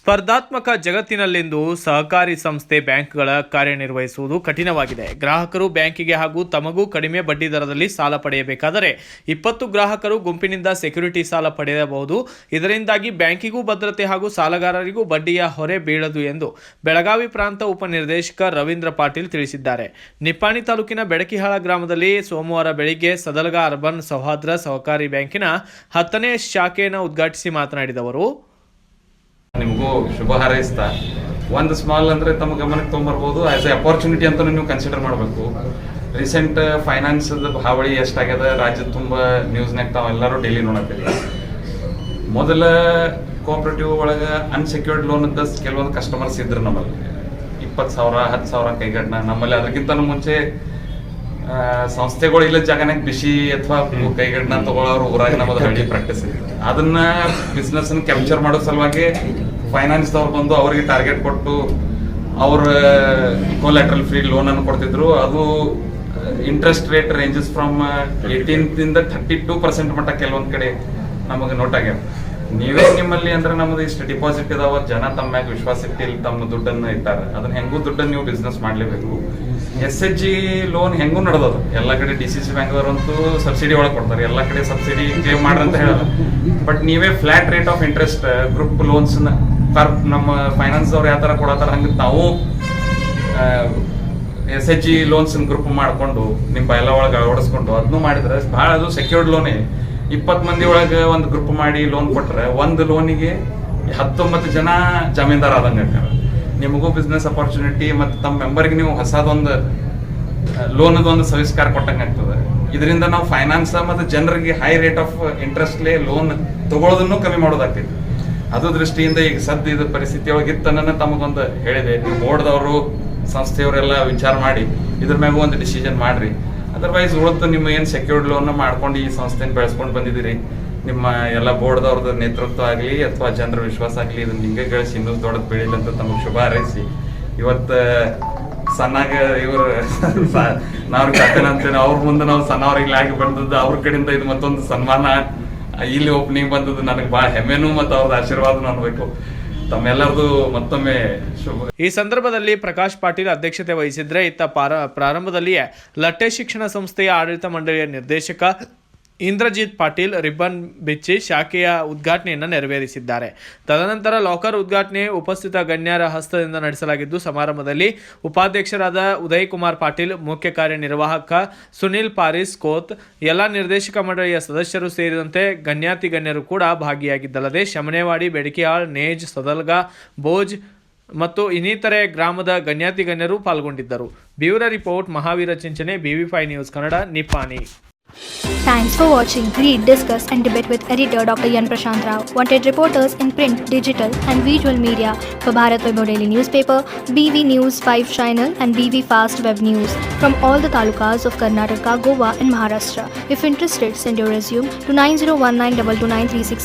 ಸ್ಪರ್ಧಾತ್ಮಕ ಜಗತ್ತಿನಲ್ಲಿಂದು ಸಹಕಾರಿ ಸಂಸ್ಥೆ ಬ್ಯಾಂಕ್ಗಳ ಕಾರ್ಯನಿರ್ವಹಿಸುವುದು ಕಠಿಣವಾಗಿದೆ. ಗ್ರಾಹಕರು ಬ್ಯಾಂಕಿಗೆ ಹಾಗೂ ತಮಗೂ ಕಡಿಮೆ ಬಡ್ಡಿ ದರದಲ್ಲಿ ಸಾಲ ಪಡೆಯಬೇಕಾದರೆ 20 ಗ್ರಾಹಕರು ಗುಂಪಿನಿಂದ ಸೆಕ್ಯೂರಿಟಿ ಸಾಲ ಪಡೆಯಬಹುದು. ಇದರಿಂದಾಗಿ ಬ್ಯಾಂಕಿಗೂ ಭದ್ರತೆ ಹಾಗೂ ಸಾಲಗಾರರಿಗೂ ಬಡ್ಡಿಯ ಹೊರೆ ಬೀಳದು ಎಂದು ಬೆಳಗಾವಿ ಪ್ರಾಂತ ಉಪನಿರ್ದೇಶಕ ರವೀಂದ್ರ ಪಾಟೀಲ್ ತಿಳಿಸಿದ್ದಾರೆ. ನಿಪ್ಪಾಣಿ ತಾಲೂಕಿನ ಬೆಡಕಿಹಾಳ ಗ್ರಾಮದಲ್ಲಿ ಸೋಮವಾರ ಬೆಳಿಗ್ಗೆ ಸದಲಗ ಅರ್ಬನ್ ಸೌಹಾರ್ದ ಸಹಕಾರಿ ಬ್ಯಾಂಕಿನ 10ನೇ ಶಾಖೆಯನ್ನು ಉದ್ಘಾಟಿಸಿ ಮಾತನಾಡಿದವರು, ನಿಮಗೂ ಶುಭ ಹಾರೈಸ್ತಾ ಒಂದು ಸ್ಮಾಲ್ ಅಂದರೆ ತಮ್ಮ ಗಮನಕ್ಕೆ ತೊಗೊಂಬರ್ಬೋದು. ಆಸ್ ಎ ಅಪಾರ್ಚುನಿಟಿ ಅಂತ ನೀವು ಕನ್ಸಿಡರ್ ಮಾಡಬೇಕು. ರೀಸೆಂಟ್ ಫೈನಾನ್ಸ್ದ ಹಾವಳಿ ಎಷ್ಟಾಗ್ಯದ ರಾಜ್ಯದ ತುಂಬ ನ್ಯೂಸ್ನಾಗ ತಾವೆಲ್ಲರೂ ಡೈಲಿ ನೋಡತ್ತೀರಿ. ಮೊದಲ ಕೋಆಪರೇಟಿವ್ ಒಳಗೆ ಅನ್ಸೆಕ್ಯೂರ್ಡ್ ಲೋನ್ ಇದ್ದ ಕೆಲವೊಂದು ಕಸ್ಟಮರ್ಸ್ ಇದ್ರು ನಮ್ಮಲ್ಲಿ 20,000 10,000 ಕೈಗಡ್ನ. ನಮ್ಮಲ್ಲಿ ಅದಕ್ಕಿಂತ ಮುಂಚೆ ಸಂಸ್ಥೆಗಳು ಇಲ್ಲ ಜಾಗನಾಗ ಬಿಸಿ ಅಥವಾ ಕೈಗಡ್ನ ತಗೊಳ್ಳೋರು ಊರಾಗ ನಮ್ಮದು ಹಳ್ಳಿ ಪ್ರಾಕ್ಟೀಸ್ ಇದೆ. ಅದನ್ನ ಬಿಸ್ನೆಸ್ ಕ್ಯಾಪ್ಚರ್ ಮಾಡೋ ಸಲುವಾಗಿ ಫೈನಾನ್ಸ್ ಅವ್ರು ಬಂದು ಅವರಿಗೆ ಟಾರ್ಗೆಟ್ ಕೊಟ್ಟು ಅವ್ರ ಕೊಲ್ಯಾಟ್ರಲ್ ಫ್ರೀ ಲೋನ್ ಅನ್ನು ಕೊಡ್ತಿದ್ರು. ಅದು ಇಂಟ್ರೆಸ್ಟ್ ರೇಟ್ ರೇಂಜಸ್ ಫ್ರಮ್ 18% 32% ಮಟ್ಟ ಕೆಲವೊಂದು ಕಡೆ ನಮಗೆ ನೋಟ್ ಆಗ್ಯಾವ. ನೀವೇ ನಿಮ್ಮಲ್ಲಿ ಅಂದ್ರೆ ನಮ್ದು ಇಷ್ಟು ಡಿಪಾಸಿಟ್ ಇದಾವ, ಜನ ತಮ್ಮ ಮ್ಯಾಗ ವಿಶ್ವಾಸ ಇಟ್ಟು ಇಲ್ಲಿ ತಮ್ಮ ದುಡ್ಡನ್ನು ಇಟ್ಟಾರ. ಅದನ್ನ ಹೆಂಗೂ ದುಡ್ಡನ್ನು ನೀವು ಬಿಸ್ನೆಸ್ ಮಾಡಲೇಬೇಕು. SHG ಲೋನ್ ಹೆಂಗೂ ನಡೆದದು ಎಲ್ಲ ಕಡೆ. DCC ಬ್ಯಾಂಕ್ದವ್ರಂತೂ ಸಬ್ಸಿಡಿ ಒಳಗೆ ಕೊಡ್ತಾರೆ, ಎಲ್ಲ ಕಡೆ ಸಬ್ಸಿಡಿ ಕ್ಲೇಮ್ ಮಾಡ್ರಿ ಅಂತ ಹೇಳಲ್ಲ. ಬಟ್ ನೀವೇ flat rate of interest group loans ನಮ್ಮ ಫೈನಾನ್ಸ್ ಅವ್ರು ಯಾವ ಥರ ಕೊಡತ್ತಾರ ಹಂಗೆ ನಾವು SHG ಲೋನ್ಸ್ ಗ್ರೂಪ್ ಮಾಡಿಕೊಂಡು ನಿಮ್ಮ ಎಲ್ಲ ಒಳಗೆ ಅಳವಡಿಸ್ಕೊಂಡು ಅದನ್ನು ಮಾಡಿದ್ರೆ ಭಾಳ ಅದು ಸೆಕ್ಯೂರ್ಡ್ ಲೋನೇ. 20 ಮಂದಿ ಒಳಗೆ ಒಂದು ಗ್ರೂಪ್ ಮಾಡಿ ಲೋನ್ ಕೊಟ್ಟರೆ ಒಂದು ಲೋನಿಗೆ 19 ಜನ ಜಮೀನ್ದಾರ ಆದಂಗೆ ಆಗ್ತಾರೆ. ನಿಮಗೂ ಬಿಸ್ನೆಸ್ ಅಪಾರ್ಚುನಿಟಿ ಮತ್ತು ತಮ್ಮ ಮೆಂಬರ್ಗೆ ನೀವು ಹೊಸದೊಂದು ಲೋನದೊಂದು ಸವಿಸ್ಕಾರ ಕೊಟ್ಟಂಗೆ ಆಗ್ತದೆ. ಇದರಿಂದ ನಾವು ಫೈನಾನ್ಸ್ ಮತ್ತು ಜನರಿಗೆ ಹೈ ರೇಟ್ ಆಫ್ ಇಂಟ್ರೆಸ್ಟ್ಲೇ ಲೋನ್ ತಗೊಳ್ಳೋದನ್ನು ಕಮ್ಮಿ ಮಾಡೋದಾಗ್ತೈತಿ. ಅದು ದೃಷ್ಟಿಯಿಂದ ಈಗ ಸದ್ಯ ಇದು ಪರಿಸ್ಥಿತಿ ಒಳಗಿತ್ತನ್ನ ತಮಗೊಂದು ಹೇಳಿದೆ. ನೀವು ಬೋರ್ಡ್ದವರು ಸಂಸ್ಥೆಯವರೆಲ್ಲ ವಿಚಾರ ಮಾಡಿ ಇದ್ರ ಮ್ಯಾಗ ಒಂದು ಡಿಸಿಷನ್ ಮಾಡ್ರಿ. ಅದರ್ವೈಸ್ ಉಳಿದು ನಿಮ್ಮ ಏನು ಸೆಕ್ಯೂರ್ಡ್ ಲೋನ್ ಮಾಡ್ಕೊಂಡು ಈ ಸಂಸ್ಥೆನ ಬೆಳೆಸ್ಕೊಂಡು ಬಂದಿದ್ದೀರಿ, ನಿಮ್ಮ ಎಲ್ಲ ಬೋರ್ಡ್ದವ್ರದ್ದು ನೇತೃತ್ವ ಆಗಲಿ ಅಥವಾ ಜನರ ವಿಶ್ವಾಸ ಆಗಲಿ ಇದನ್ನ ಹಿಂಗೆ ಗಳಿಸಿ ಇನ್ನೂ ದೊಡ್ಡದು ಬೆಳೀಲಿ ಅಂತ ತಮಗೆ ಶುಭ ಹಾರೈಸಿ, ಇವತ್ತು ಸಣ್ಣಾಗ ಇವರು ನಾವು ಕಥೆನ ಅಂತೇನೆ ಅವ್ರ ಮುಂದೆ ನಾವು ಸಣ್ಣವ್ರಿಗೆ ಆಗಿ ಬಂದದ್ದು ಅವ್ರ ಕಡೆಯಿಂದ ಇದು ಮತ್ತೊಂದು ಸನ್ಮಾನ ಇಲ್ಲಿ ಓಪನಿಂಗ್ ಬಂದದ್ದು ನನಗೆ ಭಾಳ ಹೆಮ್ಮೆನೂ ಮತ್ತು ಅವ್ರದ್ದು ಆಶೀರ್ವಾದನೂ ಅನ್ಬೇಕು. ತಮ್ಮೆಲ್ಲರದು ಮತ್ತೊಮ್ಮೆ ಶುಭ. ಈ ಸಂದರ್ಭದಲ್ಲಿ ಪ್ರಕಾಶ್ ಪಾಟೀಲ್ ಅಧ್ಯಕ್ಷತೆ ವಹಿಸಿದ್ರೆ, ಇತ್ತ ಪ್ರಾರಂಭದಲ್ಲಿಯೇ ಲಟ್ಟೆ ಶಿಕ್ಷಣ ಸಂಸ್ಥೆಯ ಆಡಳಿತ ಮಂಡಳಿಯ ನಿರ್ದೇಶಕ ಇಂದ್ರಜಿತ್ ಪಾಟೀಲ್ ರಿಬ್ಬನ್ ಬಿಚ್ಚಿ ಶಾಖೆಯ ಉದ್ಘಾಟನೆಯನ್ನು ನೆರವೇರಿಸಿದ್ದಾರೆ. ತದನಂತರ ಲಾಕರ್ ಉದ್ಘಾಟನೆ ಉಪಸ್ಥಿತ ಗಣ್ಯರ ಹಸ್ತದಿಂದ ನಡೆಸಲಾಗಿದ್ದು, ಸಮಾರಂಭದಲ್ಲಿ ಉಪಾಧ್ಯಕ್ಷರಾದ ಉದಯ್ ಕುಮಾರ್ ಪಾಟೀಲ್, ಮುಖ್ಯ ಕಾರ್ಯನಿರ್ವಾಹಕ ಸುನಿಲ್ ಪಾರಿಸ್ ಕೋತ್, ಎಲ್ಲ ನಿರ್ದೇಶಕ ಮಂಡಳಿಯ ಸದಸ್ಯರು ಸೇರಿದಂತೆ ಗಣ್ಯರು ಕೂಡ ಭಾಗಿಯಾಗಿದ್ದಲ್ಲದೆ ಶಮನೇವಾಡಿ, ಬೆಡಕಿಹಾಳ್, ನೇಜ್, ಸದಲ್ಗ, ಬೋಜ್ ಮತ್ತು ಇನ್ನಿತರೆ ಗ್ರಾಮದ ಗಣ್ಯರು ಪಾಲ್ಗೊಂಡಿದ್ದರು. Bureau report Mahaveer Chinchane, BV5 news Kannada, Nippani. Thanks for watching. Read, discuss and debate with editor Dr. Yan Prashant Rao. Wanted reporters in print, digital and visual media for Bharat Vaibhav Daily Newspaper, BV News 5 Channel and BV Fast Web News from all the talukas of Karnataka, Goa and Maharashtra. If interested, send your resume to 9019229369.